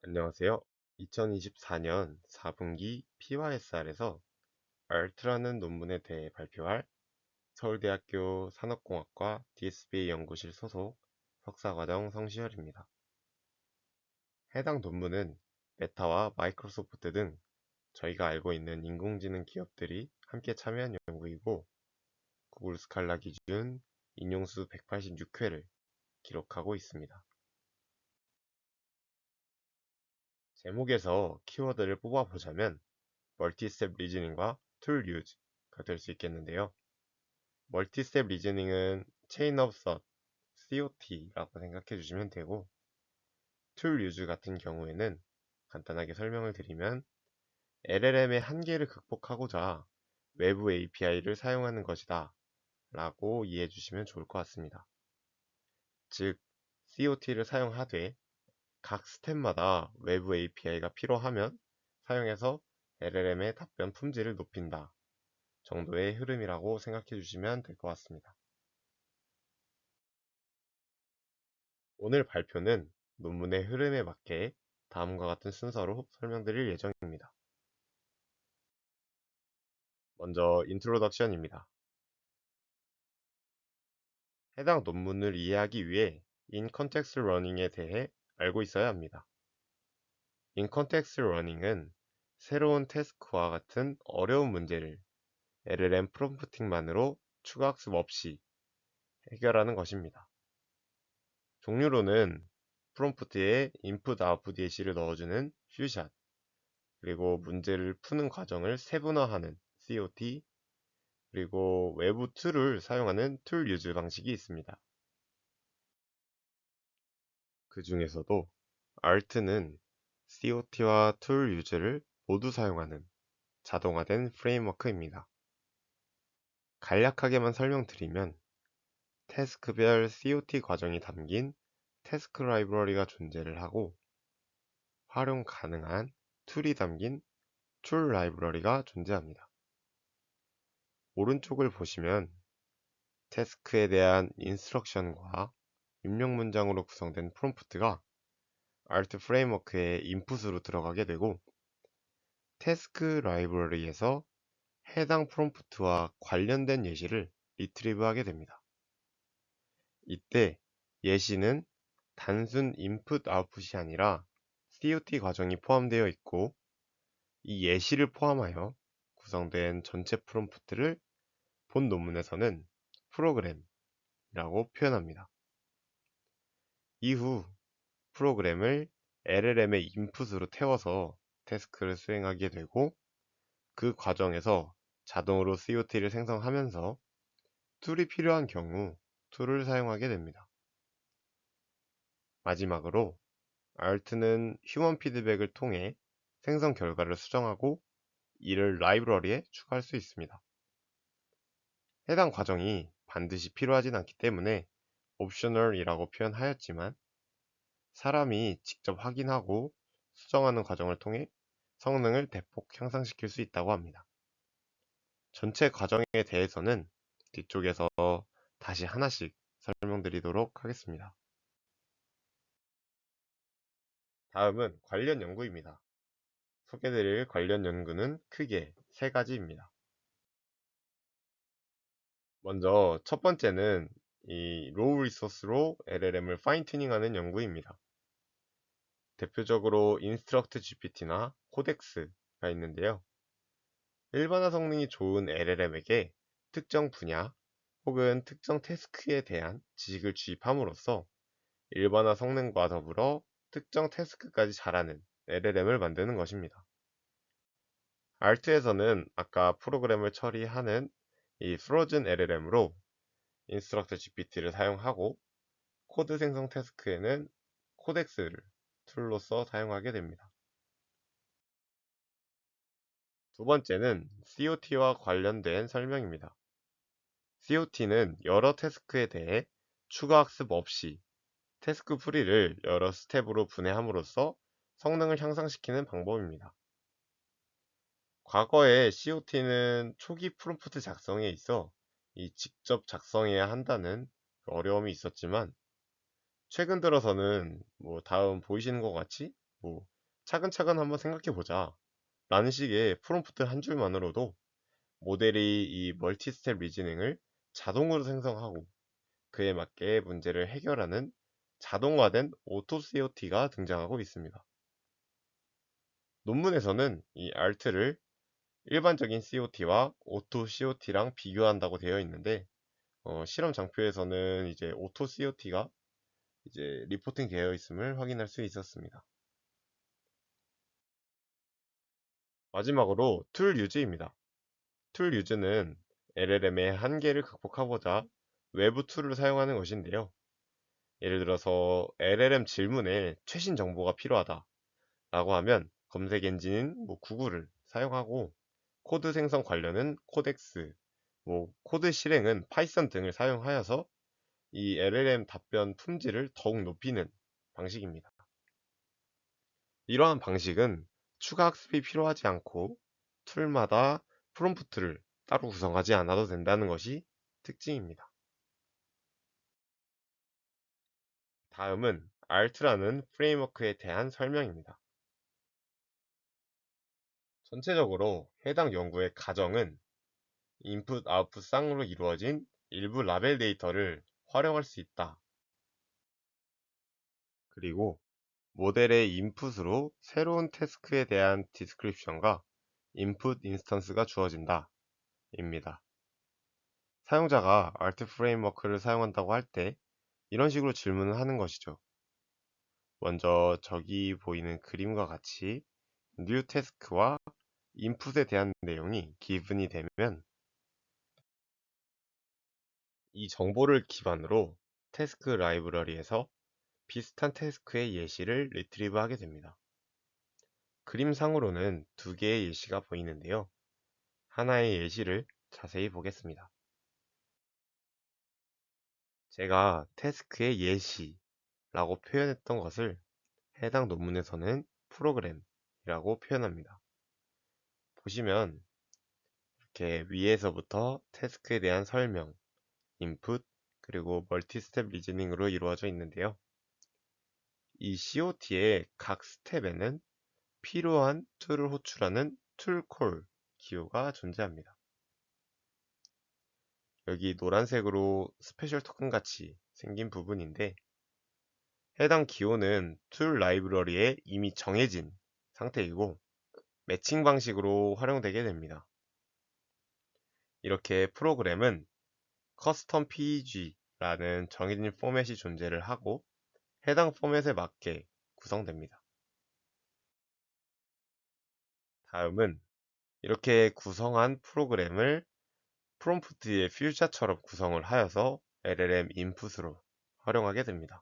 안녕하세요. 2024년 4분기 PYSR에서 ART라는 논문에 대해 발표할 서울대학교 산업공학과 DSBA 연구실 소속 석사과정 성시열입니다. 해당 논문은 메타와 마이크로소프트 등 저희가 알고 있는 인공지능 기업들이 함께 참여한 연구이고 구글 스칼라 기준 인용수 186회를 기록하고 있습니다. 제목에서 키워드를 뽑아보자면 멀티스텝 리즈닝과 툴 유즈가 될 수 있겠는데요. 멀티스텝 리즈닝은 체인 오브 서 COT라고 생각해 주시면 되고, 툴 유즈 같은 경우에는 간단하게 설명을 드리면 LLM의 한계를 극복하고자 외부 API를 사용하는 것이다 라고 이해해 주시면 좋을 것 같습니다. 즉, COT를 사용하되 각 스텝마다 외부 API가 필요하면 사용해서 LLM의 답변 품질을 높인다 정도의 흐름이라고 생각해 주시면 될 것 같습니다. 오늘 발표는 논문의 흐름에 맞게 다음과 같은 순서로 설명드릴 예정입니다. 먼저 인트로덕션입니다. 해당 논문을 이해하기 위해 In Context Learning에 대해 알고 있어야 합니다. In Context Learning은 새로운 태스크와 같은 어려운 문제를 LLM 프롬프팅만으로 추가 학습 없이 해결하는 것입니다. 종류로는 프롬프트에 인풋 아웃풋 예시를 넣어주는 퓨샷, 그리고 문제를 푸는 과정을 세분화하는 COT, 그리고 외부 툴을 사용하는 툴 유즈 방식이 있습니다. 그 중에서도 ART는 COT와 툴 유즈를 모두 사용하는 자동화된 프레임워크입니다. 간략하게만 설명드리면 태스크별 COT 과정이 담긴 태스크 라이브러리가 존재를 하고 활용 가능한 툴이 담긴 툴 라이브러리가 존재합니다. 오른쪽을 보시면 태스크에 대한 인스트럭션과 입력 문장으로 구성된 프롬프트가 ART 프레임워크의 인풋으로 들어가게 되고 태스크 라이브러리에서 해당 프롬프트와 관련된 예시를 리트리브하게 됩니다. 이때 예시는 단순 인풋 아웃풋이 아니라 COT 과정이 포함되어 있고 이 예시를 포함하여 구성된 전체 프롬프트를 본 논문에서는 프로그램이라고 표현합니다. 이후 프로그램을 LLM의 인풋으로 태워서 태스크를 수행하게 되고 그 과정에서 자동으로 COT를 생성하면서 툴이 필요한 경우 툴을 사용하게 됩니다. 마지막으로 ART는 휴먼 피드백을 통해 생성 결과를 수정하고 이를 라이브러리에 추가할 수 있습니다. 해당 과정이 반드시 필요하진 않기 때문에 옵셔널이라고 표현하였지만 사람이 직접 확인하고 수정하는 과정을 통해 성능을 대폭 향상시킬 수 있다고 합니다. 전체 과정에 대해서는 뒤쪽에서 다시 하나씩 설명드리도록 하겠습니다. 다음은 관련 연구입니다. 소개드릴 관련 연구는 크게 세 가지입니다. 먼저 첫 번째는 이 로우 리소스로 LLM을 파인 튜닝하는 연구입니다. 대표적으로 인스트럭트 GPT나 코덱스가 있는데요. 일반화 성능이 좋은 LLM에게 특정 분야 혹은 특정 태스크에 대한 지식을 주입함으로써 일반화 성능과 더불어 특정 태스크까지 잘하는 LLM을 만드는 것입니다. ART에서는 아까 프로그램을 처리하는 이 프로즌 LLM으로 인스트럭터 GPT를 사용하고 코드 생성 태스크에는 코덱스를 툴로서 사용하게 됩니다. 두 번째는 COT와 관련된 설명입니다. COT는 여러 태스크에 대해 추가 학습 없이 태스크 풀이를 여러 스텝으로 분해함으로써 성능을 향상시키는 방법입니다. 과거에 COT는 초기 프롬프트 작성에 있어 직접 작성해야 한다는 어려움이 있었지만 최근 들어서는 다음 보이시는 것 같이 뭐 차근차근 한번 생각해 보자 라는 식의 프롬프트 한 줄만으로도 모델이 이 멀티 스텝 리즈닝을 자동으로 생성하고 그에 맞게 문제를 해결하는 자동화된 오토 COT가 등장하고 있습니다. 논문에서는 이 ART를 일반적인 COT와 오토 COT랑 비교한다고 되어 있는데 실험 장표에서는 이제 오토 COT가 이제 리포팅 되어 있음을 확인할 수 있었습니다. 마지막으로 툴 유즈입니다. 툴 유즈는 LLM의 한계를 극복하고자 외부 툴을 사용하는 것인데요. 예를 들어서 LLM 질문에 최신 정보가 필요하다 라고 하면 검색 엔진인 구글을 사용하고 코드 생성 관련은 코덱스, 코드 실행은 파이썬 등을 사용하여서 이 LLM 답변 품질을 더욱 높이는 방식입니다. 이러한 방식은 추가 학습이 필요하지 않고 툴마다 프롬프트를 따로 구성하지 않아도 된다는 것이 특징입니다. 다음은 ART라는 프레임워크에 대한 설명입니다. 전체적으로 해당 연구의 가정은 인풋 아웃풋 쌍으로 이루어진 일부 라벨 데이터를 활용할 수 있다. 그리고 모델의 인풋으로 새로운 태스크에 대한 디스크립션과 인풋 인스턴스가 주어진다 입니다. 사용자가 ART 프레임워크를 사용한다고 할 때 이런 식으로 질문을 하는 것이죠. 먼저 저기 보이는 그림과 같이 new task와 인풋에 대한 내용이 given이 되면 이 정보를 기반으로 태스크 라이브러리에서 비슷한 태스크의 예시를 리트리브 하게 됩니다. 그림상으로는 두 개의 예시가 보이는데요. 하나의 예시를 자세히 보겠습니다. 제가 태스크의 예시라고 표현했던 것을 해당 논문에서는 프로그램이라고 표현합니다. 보시면 이렇게 위에서부터 태스크에 대한 설명, 인풋, 그리고 멀티 스텝 리즈닝으로 이루어져 있는데요. 이 COT의 각 스텝에는 필요한 툴을 호출하는 툴콜 기호가 존재합니다. 여기 노란색으로 스페셜 토큰 같이 생긴 부분인데 해당 기호는 툴 라이브러리에 이미 정해진 상태이고 매칭 방식으로 활용되게 됩니다. 이렇게 프로그램은 커스텀 PEG라는 정해진 포맷이 존재를 하고 해당 포맷에 맞게 구성됩니다. 다음은 이렇게 구성한 프로그램을 프롬프트의 퓨처처럼 구성을 하여서 LLM 인풋으로 활용하게 됩니다.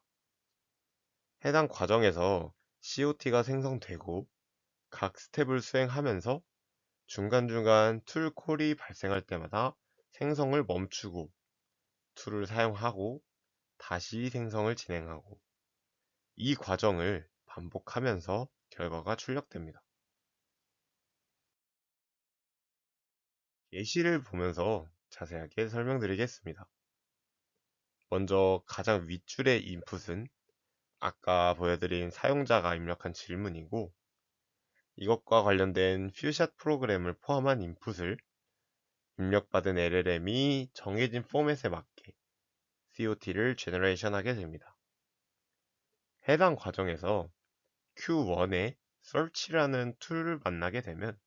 해당 과정에서 COT가 생성되고 각 스텝을 수행하면서 중간중간 툴 콜이 발생할 때마다 생성을 멈추고 툴을 사용하고 다시 생성을 진행하고 이 과정을 반복하면서 결과가 출력됩니다. 예시를 보면서 자세하게 설명드리겠습니다. 먼저 가장 윗줄의 인풋은 아까 보여드린 사용자가 입력한 질문이고 이것과 관련된 퓨샷 프로그램을 포함한 인풋을 입력받은 LLM이 정해진 포맷에 맞게 COT를 제너레이션 하게 됩니다. 해당 과정에서 Q1에 search라는 툴을 만나게 되면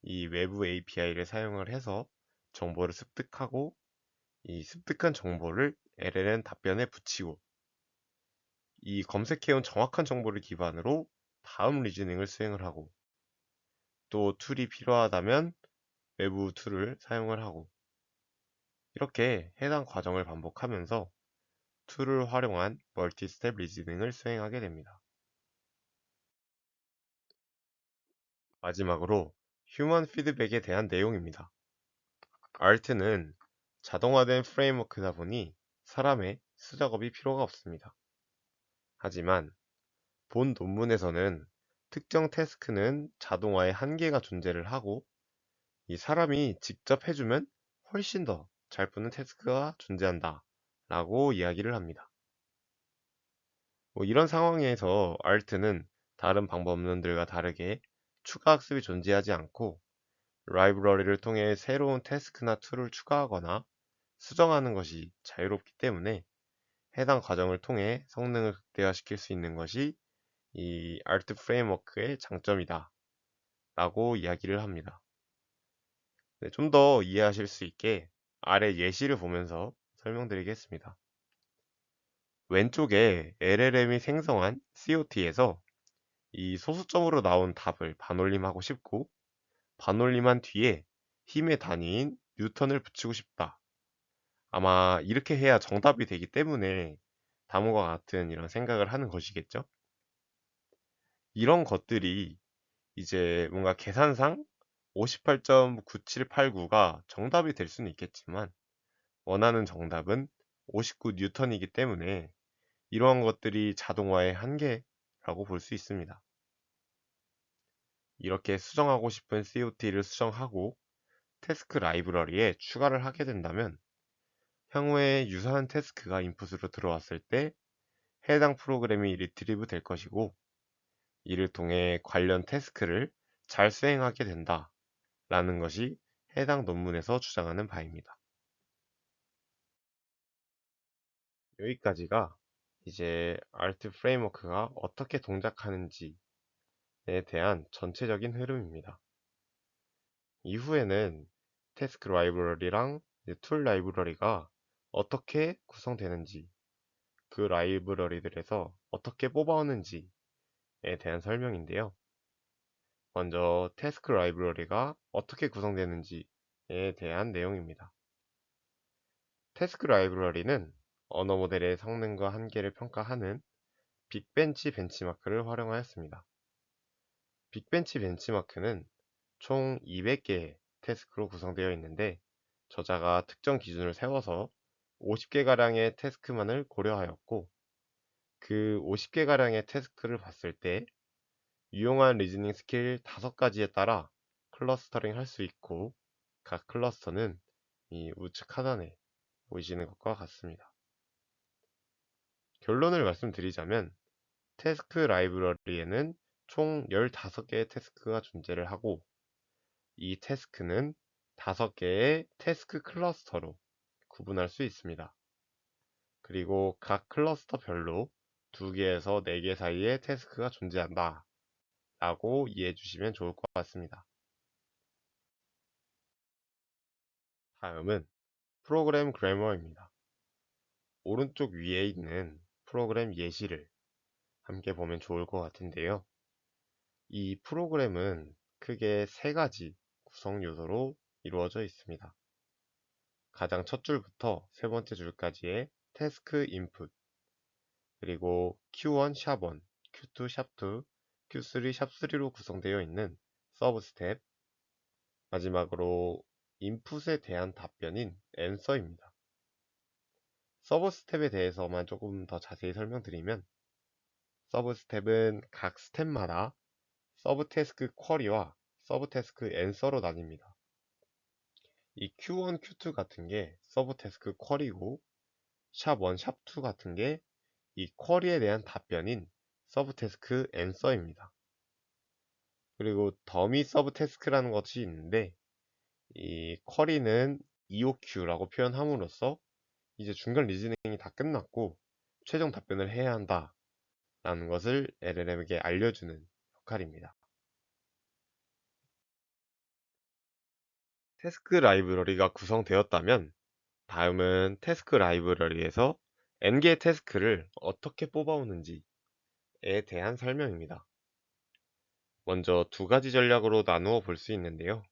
이 외부 API를 사용을 해서 정보를 습득하고 이 습득한 정보를 LLM 답변에 붙이고 이 검색해온 정확한 정보를 기반으로 다음 리즈닝을 수행을 하고 또 툴이 필요하다면 외부 툴을 사용을 하고 이렇게 해당 과정을 반복하면서 툴을 활용한 멀티 스텝 리즈닝을 수행하게 됩니다. 마지막으로 휴먼 피드백에 대한 내용입니다. ART는 자동화된 프레임워크다 보니 사람의 수작업이 필요가 없습니다. 하지만 본 논문에서는 특정 태스크는 자동화의 한계가 존재를 하고 이 사람이 직접 해주면 훨씬 더 잘 푸는 태스크가 존재한다 라고 이야기를 합니다. 이런 상황에서 ART는 다른 방법론들과 다르게 추가 학습이 존재하지 않고 라이브러리를 통해 새로운 태스크나 툴을 추가하거나 수정하는 것이 자유롭기 때문에 해당 과정을 통해 성능을 극대화시킬 수 있는 것이 이 ART 프레임워크의 장점이다 라고 이야기를 합니다. 네, 좀 더 이해하실 수 있게 아래 예시를 보면서 설명드리겠습니다. 왼쪽에 LLM이 생성한 COT에서 이 소수점으로 나온 답을 반올림하고 싶고 반올림한 뒤에 힘의 단위인 뉴턴을 붙이고 싶다. 아마 이렇게 해야 정답이 되기 때문에 다음과 같은 이런 생각을 하는 것이겠죠. 이런 것들이 이제 뭔가 계산상 58.9789가 정답이 될 수는 있겠지만 원하는 정답은 59 뉴턴이기 때문에 이러한 것들이 자동화의 한계라고 볼 수 있습니다. 이렇게 수정하고 싶은 COT를 수정하고 태스크 라이브러리에 추가를 하게 된다면 향후에 유사한 태스크가 인풋으로 들어왔을 때 해당 프로그램이 리트리브 될 것이고 이를 통해 관련 태스크를 잘 수행하게 된다 라는 것이 해당 논문에서 주장하는 바입니다. 여기까지가 이제 ART 프레임워크가 어떻게 동작하는지에 대한 전체적인 흐름입니다. 이후에는 태스크 라이브러리랑 툴 라이브러리가 어떻게 구성되는지, 그 라이브러리들에서 어떻게 뽑아오는지에 대한 설명인데요. 먼저 태스크 라이브러리가 어떻게 구성되는지에 대한 내용입니다. 태스크 라이브러리는 언어 모델의 성능과 한계를 평가하는 빅벤치 벤치마크를 활용하였습니다. 빅벤치 벤치마크는 총 200개의 태스크로 구성되어 있는데 저자가 특정 기준을 세워서 50개가량의 태스크만을 고려하였고 그 50개가량의 태스크를 봤을 때 유용한 리즈닝 스킬 5가지에 따라 클러스터링 할 수 있고 각 클러스터는 이 우측 하단에 보이시는 것과 같습니다. 결론을 말씀드리자면 태스크 라이브러리에는 총 15개의 태스크가 존재를 하고 이 태스크는 5개의 태스크 클러스터로 구분할 수 있습니다. 그리고 각 클러스터별로 2개에서 4개 사이에 태스크가 존재한다 라고 이해해 주시면 좋을 것 같습니다. 다음은 프로그램 그래머입니다. 오른쪽 위에 있는 프로그램 예시를 함께 보면 좋을 것 같은데요. 이 프로그램은 크게 3가지 구성 요소로 이루어져 있습니다. 가장 첫 줄부터 세 번째 줄까지의 태스크 인풋, 그리고 Q1 샵1, Q2 샵2, Q3 샵3로 구성되어 있는 서브 스텝, 마지막으로 인풋에 대한 답변인 앤서입니다. 서브 스텝에 대해서만 조금 더 자세히 설명드리면 서브 스텝은 각 스텝마다 서브 태스크 쿼리와 서브 태스크 앤서로 나뉩니다. 이 Q1, Q2 같은 게 서브 태스크 쿼리고 샵1, 샵2 같은 게 이 쿼리에 대한 답변인 서브 태스크 앤서입니다. 그리고 더미 서브 태스크라는 것이 있는데 이 쿼리는 EOQ라고 표현함으로써 이제 중간 리즈닝이 다 끝났고 최종 답변을 해야 한다 라는 것을 LLM에게 알려주는 역할입니다. 태스크 라이브러리가 구성되었다면 다음은 태스크 라이브러리에서 n개의 태스크를 어떻게 뽑아오는지에 대한 설명입니다. 먼저 2가지 전략으로 나누어 볼 수 있는데요.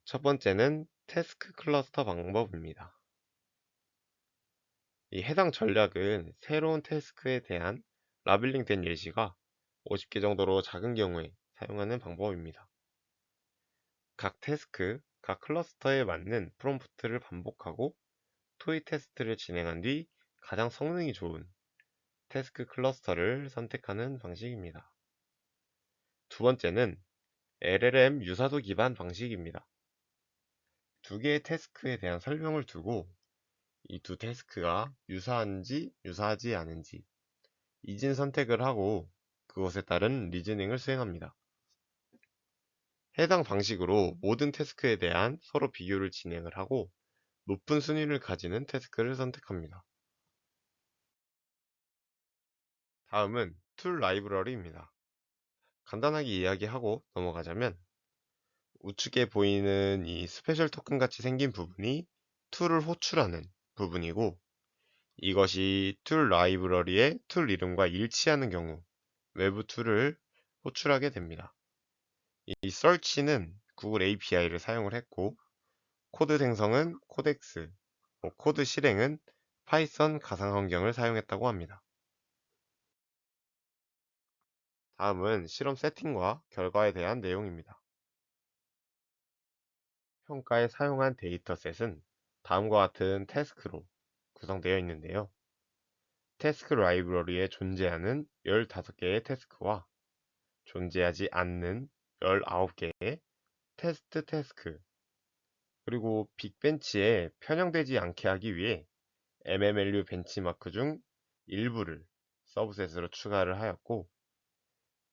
첫 번째는 태스크 클러스터 방법입니다. 이 해당 전략은 새로운 태스크에 대한 라벨링 된 예시가 50개 정도로 작은 경우에 사용하는 방법입니다. 각 태스크, 각 클러스터에 맞는 프롬프트를 반복하고 토의 테스트를 진행한 뒤 가장 성능이 좋은 태스크 클러스터를 선택하는 방식입니다. 두 번째는 LLM 유사도 기반 방식입니다. 2개의 태스크에 대한 설명을 두고 이 2태스크가 유사한지 유사하지 않은지 이진 선택을 하고 그것에 따른 리즈닝을 수행합니다. 해당 방식으로 모든 태스크에 대한 서로 비교를 진행을 하고 높은 순위를 가지는 태스크를 선택합니다. 다음은 툴 라이브러리입니다. 간단하게 이야기하고 넘어가자면 우측에 보이는 이 스페셜 토큰 같이 생긴 부분이 툴을 호출하는 부분이고 이것이 툴 라이브러리의 툴 이름과 일치하는 경우 외부 툴을 호출하게 됩니다. 이 search는 구글 API를 사용을 했고 코드 생성은 코덱스, 코드 실행은 파이썬 가상 환경을 사용했다고 합니다. 다음은 실험 세팅과 결과에 대한 내용입니다. 평가에 사용한 데이터셋은 다음과 같은 태스크로 구성되어 있는데요. 태스크 라이브러리에 존재하는 15개의 태스크와 존재하지 않는 19개의 테스트 태스크, 그리고 빅벤치에 편향되지 않게 하기 위해 MMLU 벤치마크 중 일부를 서브셋으로 추가를 하였고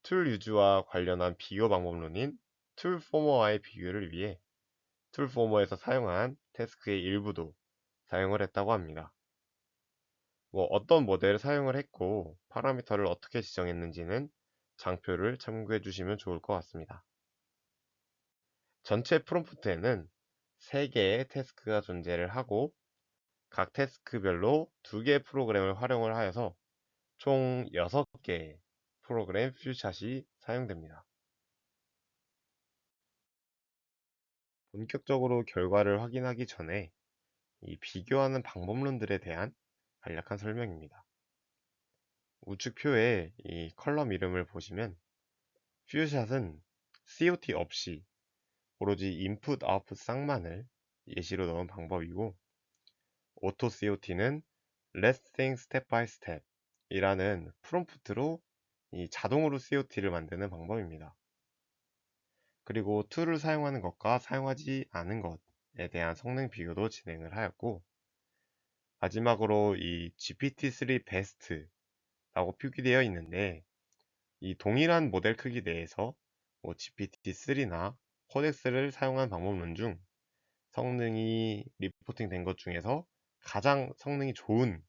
툴 유즈와 관련한 비교 방법론인 툴포머와의 비교를 위해 툴포머에서 사용한 태스크의 일부도 사용을 했다고 합니다. 어떤 모델을 사용을 했고 파라미터를 어떻게 지정했는지는 장표를 참고해 주시면 좋을 것 같습니다. 전체 프롬프트에는 3개의 태스크가 존재를 하고 각 태스크별로 2개의 프로그램을 활용을 하여서 총 6개의 프로그램 퓨샷이 사용됩니다. 본격적으로 결과를 확인하기 전에 이 비교하는 방법론들에 대한 간략한 설명입니다. 우측 표에 이 컬럼 이름을 보시면 퓨샷은 COT 없이 오로지 인풋 아웃풋 쌍만을 예시로 넣은 방법이고 오토 COT는 Let's think step by step 이라는 프롬프트로 이 자동으로 COT를 만드는 방법입니다. 그리고 툴을 사용하는 것과 사용하지 않은 것에 대한 성능 비교도 진행을 하였고 마지막으로 이 GPT-3 Best라고 표기되어 있는데 이 동일한 모델 크기 내에서 GPT-3나 코덱스를 사용한 방법론 중 성능이 리포팅 된 것 중에서 가장 성능이 좋은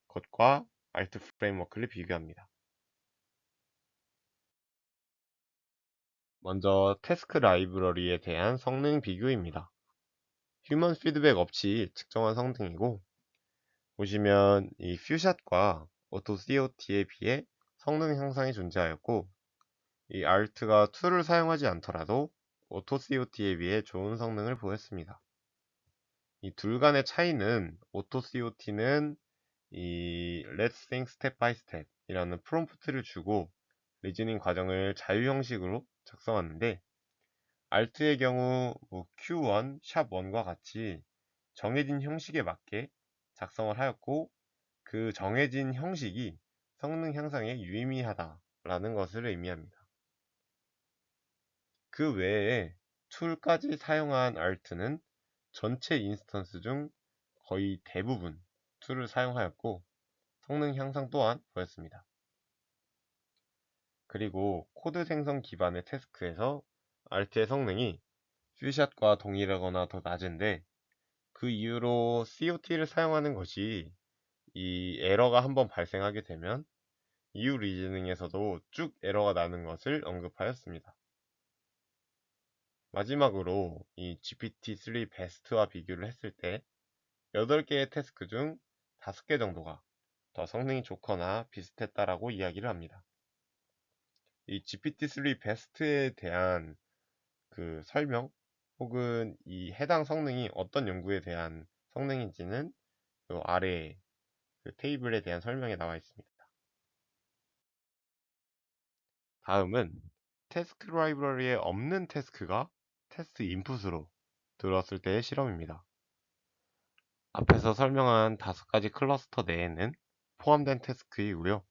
것과 알트 프레임워크를 비교합니다. 먼저 태스크 라이브러리에 대한 성능 비교입니다. 휴먼 피드백 없이 측정한 성능이고 보시면 이 퓨샷과 오토 COT에 비해 성능 향상이 존재하였고 이 알트가 툴을 사용하지 않더라도 오토 COT에 비해 좋은 성능을 보였습니다. 이 둘 간의 차이는 오토 COT는 이 Let's think step by step 이라는 프롬프트를 주고 리즈닝 과정을 자유 형식으로 작성하는데 Alt의 경우 Q1, 샵1과 같이 정해진 형식에 맞게 작성을 하였고 그 정해진 형식이 성능 향상에 유의미하다라는 것을 의미합니다. 그 외에 툴까지 사용한 Alt는 전체 인스턴스 중 거의 대부분 툴을 사용하였고 성능 향상 또한 보였습니다. 그리고 코드 생성 기반의 태스크에서 Alt의 성능이 퓨샷과 동일하거나 더 낮은데 그 이유로 COT를 사용하는 것이 이 에러가 한번 발생하게 되면 이후 리즈닝에서도 쭉 에러가 나는 것을 언급하였습니다. 마지막으로 이 GPT-3 베스트와 비교를 했을 때 8개의 태스크 중 5개 정도가 더 성능이 좋거나 비슷했다라고 이야기를 합니다. 이 GPT-3 베스트에 대한 그 설명 혹은 이 해당 성능이 어떤 연구에 대한 성능인지는 그 아래 그 테이블에 대한 설명에 나와 있습니다. 다음은 태스크 라이브러리에 없는 태스크가 테스트 인풋으로 들어왔을 때의 실험입니다. 앞에서 설명한 5가지 클러스터 내에는 포함된 태스크이고요.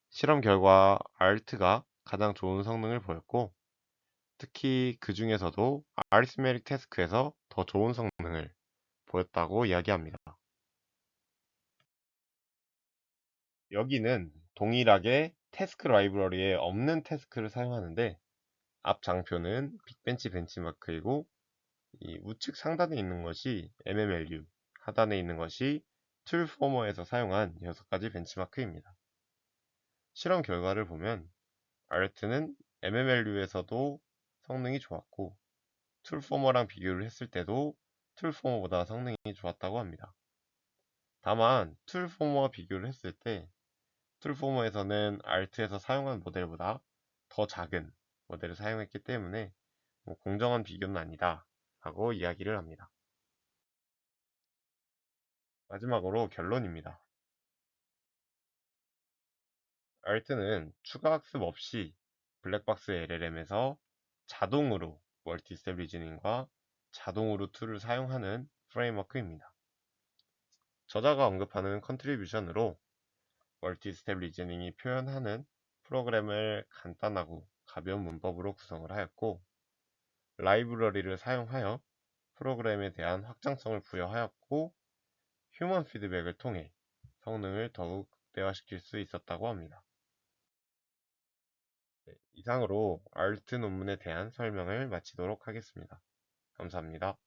실험 결과 Alt가 가장 좋은 성능을 보였고 특히 그 중에서도 아리스메틱 태스크에서 더 좋은 성능을 보였다고 이야기합니다. 여기는 동일하게 태스크 라이브러리에 없는 태스크를 사용하는데 앞 장표는 빅벤치 벤치마크이고 이 우측 상단에 있는 것이 MMLU, 하단에 있는 것이 툴포머에서 사용한 6가지 벤치마크입니다. 실험 결과를 보면 ART는 MMLU에서도 성능이 좋았고 툴포머랑 비교를 했을 때도 툴포머보다 성능이 좋았다고 합니다. 다만 툴포머와 비교를 했을 때 툴포머에서는 ART에서 사용한 모델보다 더 작은 모델을 사용했기 때문에 공정한 비교는 아니다 하고 이야기를 합니다. 마지막으로 결론입니다. ART는 추가 학습 없이 블랙박스 LLM에서 자동으로 멀티스텝 리즈닝과 자동으로 툴을 사용하는 프레임워크입니다. 저자가 언급하는 컨트리뷰션으로 멀티스텝 리즈닝이 표현하는 프로그램을 간단하고 가벼운 문법으로 구성을 하였고 라이브러리를 사용하여 프로그램에 대한 확장성을 부여하였고 휴먼 피드백을 통해 성능을 더욱 극대화시킬 수 있었다고 합니다. 이상으로 ART 논문에 대한 설명을 마치도록 하겠습니다. 감사합니다.